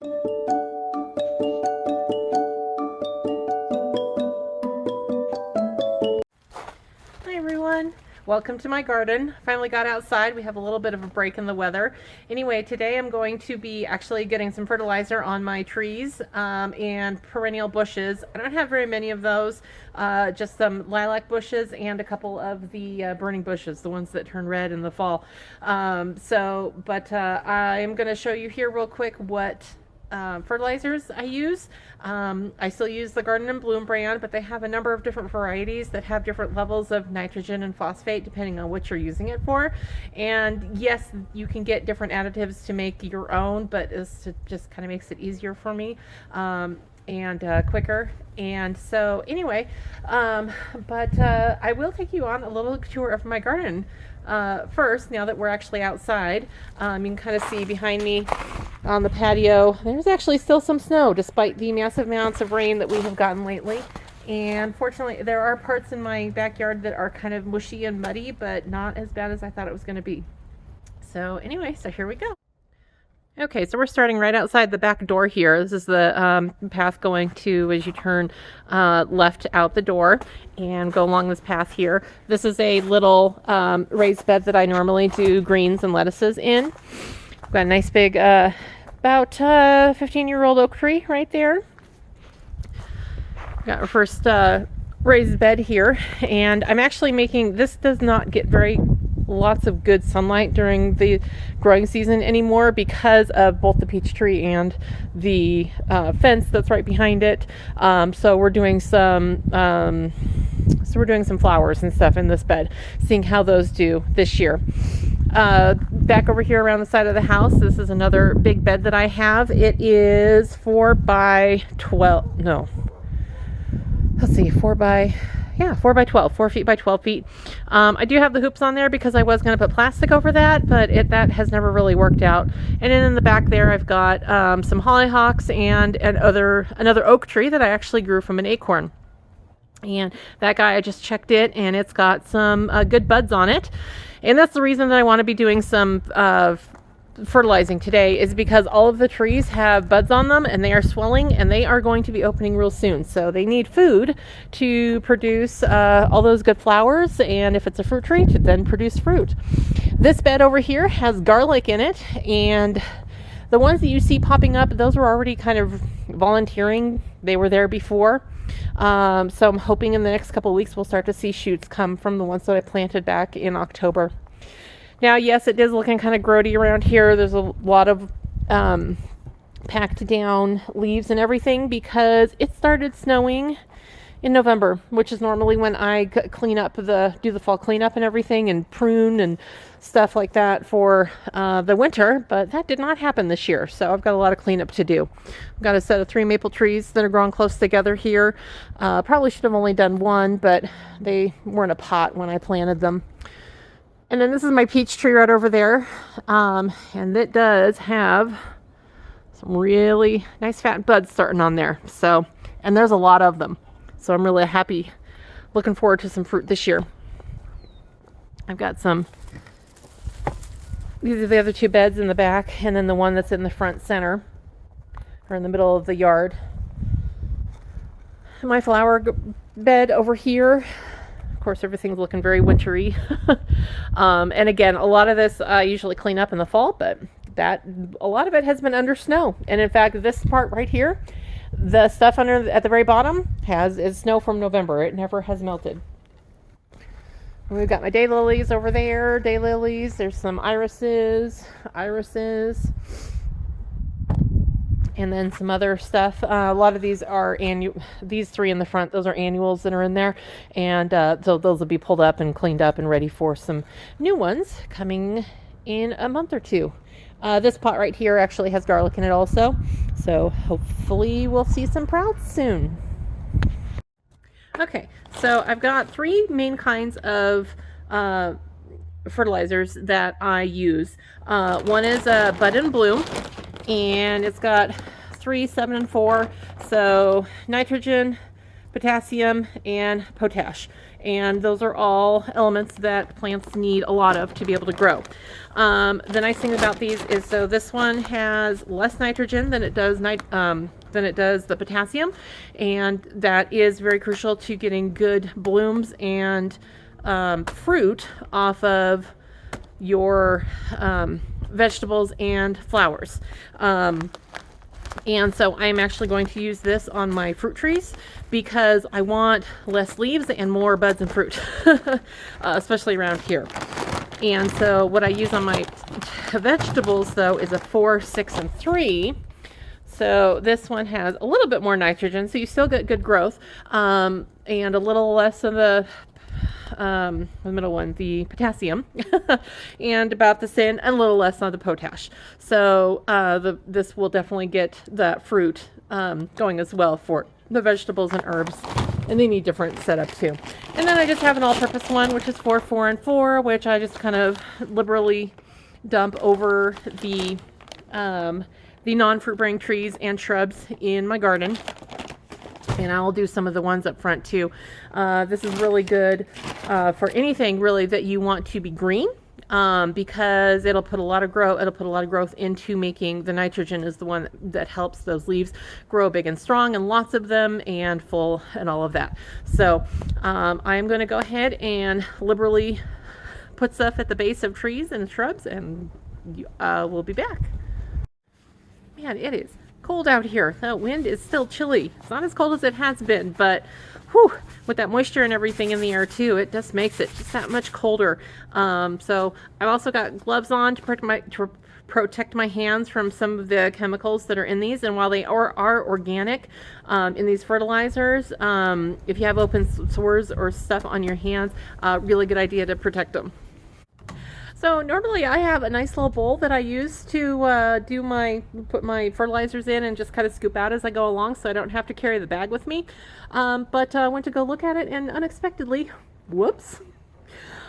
Hi everyone, welcome to my garden. Finally got outside. We have a little bit of a break in the weather. Anyway, today I'm going to be actually getting some fertilizer on my trees and perennial bushes. I don't have very many of those, just some lilac bushes and a couple of the burning bushes, the ones that turn red in the fall. I'm going to show you here real quick what fertilizers I use. I still use the Garden and Bloom brand, but they have a number of different varieties that have different levels of nitrogen and phosphate depending on what you're using it for. And yes, you can get different additives to make your own, but it just kind of makes it easier for me and quicker. And so anyway, I will take you on a little tour of my garden. First, now that we're actually outside, you can kind of see behind me on the patio, there's actually still some snow despite the massive amounts of rain that we have gotten lately. And fortunately, there are parts in my backyard that are kind of mushy and muddy, but not as bad as I thought it was going to be. So anyway, so here we go. Okay, so we're starting right outside the back door here. This is the path going to, as you turn left out the door and go along this path here. This is a little raised bed that I normally do greens and lettuces in. I've got a nice big, about 15-year-old oak tree right there. Got our first raised bed here, and I'm actually making, this does not get lots of good sunlight during the growing season anymore because of both the peach tree and the fence that's right behind it. So we're doing some flowers and stuff in this bed, seeing how those do this year. Back over here around the side of the house, this is another big bed that I have. It is 4 by 12, no, let's see, 4 by 12, 4 feet by 12 feet. I do have the hoops on there because I was going to put plastic over that, but that has never really worked out. And then in the back there, I've got some hollyhocks and another oak tree that I actually grew from an acorn. And that guy, I just checked it, and it's got some good buds on it. And that's the reason that I want to be doing some fertilizing today, is because all of the trees have buds on them and they are swelling and they are going to be opening real soon. So they need food to produce all those good flowers, and if it's a fruit tree, to then produce fruit. This bed over here has garlic in it, and the ones that you see popping up, those were already kind of volunteering. They were there before. So I'm hoping in the next couple of weeks we'll start to see shoots come from the ones that I planted back in October. Now, yes, it is looking kind of grody around here. There's a lot of packed down leaves and everything because it started snowing in November, which is normally when I clean up do the fall cleanup and everything and prune and stuff like that for the winter, but that did not happen this year. So I've got a lot of cleanup to do. I've got a set of 3 maple trees that are growing close together here. Probably should have only done one, but they were in a pot when I planted them. And then this is my peach tree right over there. And it does have some really nice fat buds starting on there. So, and there's a lot of them. So I'm really happy, looking forward to some fruit this year. I've got these are the other 2 beds in the back, and then the one that's in the front center, or in the middle of the yard. My flower bed over here, of course, everything's looking very wintry. And again, a lot of this I usually clean up in the fall, but a lot of it has been under snow. And in fact, this part right here, the stuff at the very bottom is snow from November. It never has melted. And we've got my daylilies over there. Daylilies. There's some irises. And then some other stuff. A lot of these are these 3 in the front, those are annuals that are in there. And so those will be pulled up and cleaned up and ready for some new ones coming in a month or 2. This pot right here actually has garlic in it also. So hopefully we'll see some sprouts soon. Okay, so I've got 3 main kinds of fertilizers that I use. One is a Bud and Bloom, and it's got 3, 7, and 4. So nitrogen, potassium, and potash. And those are all elements that plants need a lot of to be able to grow. The nice thing about these is, so this one has less nitrogen than it does the potassium, and that is very crucial to getting good blooms and fruit off of your vegetables and flowers. And so I'm actually going to use this on my fruit trees because I want less leaves and more buds and fruit, especially around here. And so what I use on my vegetables, though, is a 4, 6, and 3. So this one has a little bit more nitrogen, so you still get good growth, and a little less of the middle one, the potassium, and about the same, and a little less on the potash. So this will definitely get that fruit going as well for the vegetables and herbs, and they need different setup too. And then I just have an all-purpose one, which is 4, 4, and 4, which I just kind of liberally dump over the non-fruit bearing trees and shrubs in my garden. And I'll do some of the ones up front too. This is really good for anything really that you want to be green, because it'll put a lot of growth into making the nitrogen is the one that helps those leaves grow big and strong and lots of them and full and all of that. So I'm going to go ahead and liberally put stuff at the base of trees and shrubs, and we'll be back. Man, it is cold out here. The wind is still chilly. It's not as cold as it has been, but whew, with that moisture and everything in the air too, it just makes it just that much colder. So I've also got gloves on to protect my hands from some of the chemicals that are in these. And while they are organic in these fertilizers, if you have open sores or stuff on your hands, really good idea to protect them. So normally I have a nice little bowl that I use to put my fertilizers in and just kind of scoop out as I go along, so I don't have to carry the bag with me. But I went to go look at it, and unexpectedly, whoops,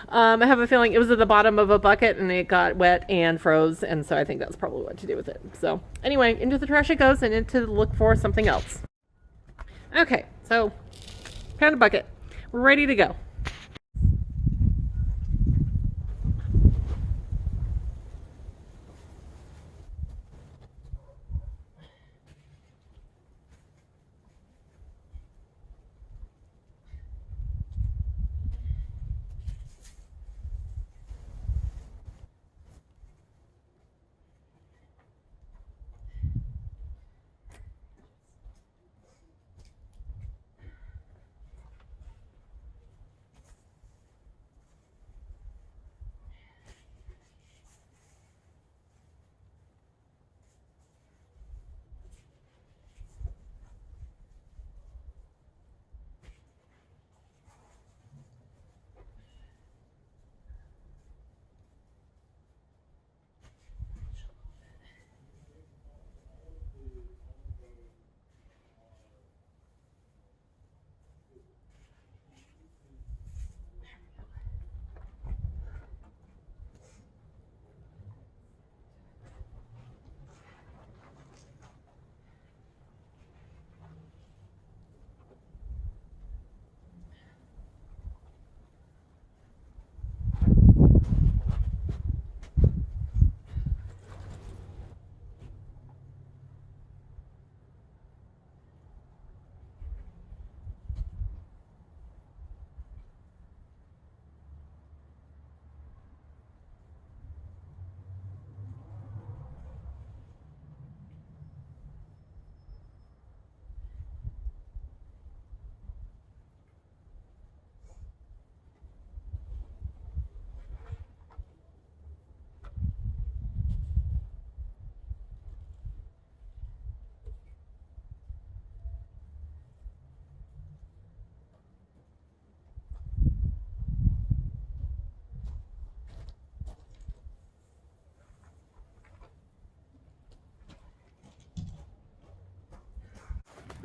I have a feeling it was at the bottom of a bucket and it got wet and froze, and so I think that's probably what to do with it. So anyway, into the trash it goes and into look for something else. Okay, so found a bucket. We're ready to go.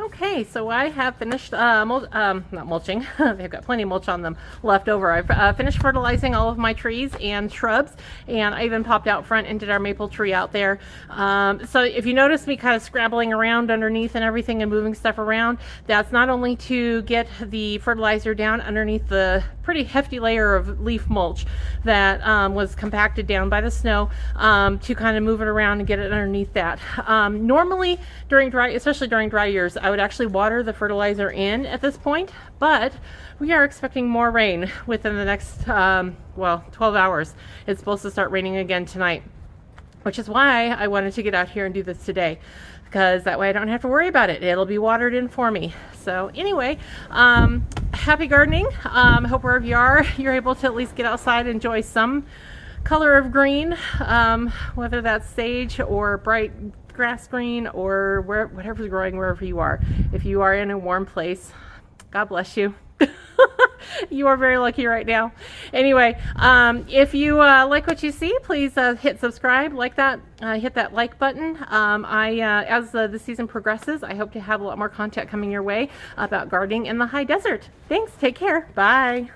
Okay, so I have finished, not mulching, they've got plenty of mulch on them left over. I've finished fertilizing all of my trees and shrubs, and I even popped out front and did our maple tree out there. So if you notice me kind of scrabbling around underneath and everything and moving stuff around, that's not only to get the fertilizer down underneath the pretty hefty layer of leaf mulch that was compacted down by the snow, to kind of move it around and get it underneath that. Normally during dry, especially during dry years, I would actually water the fertilizer in at this point, but we are expecting more rain within the next, 12 hours. It's supposed to start raining again tonight, which is why I wanted to get out here and do this today, because that way I don't have to worry about it. It'll be watered in for me. So anyway, happy gardening. Hope wherever you are, you're able to at least get outside and enjoy some color of green, whether that's sage or bright grass green or whatever's growing wherever you are. If you are in a warm place, God bless you. You are very lucky right now. Anyway, if you like what you see, please hit subscribe, like that, hit that like button. As the season progresses, I hope to have a lot more content coming your way about gardening in the high desert. Thanks. Take care. Bye.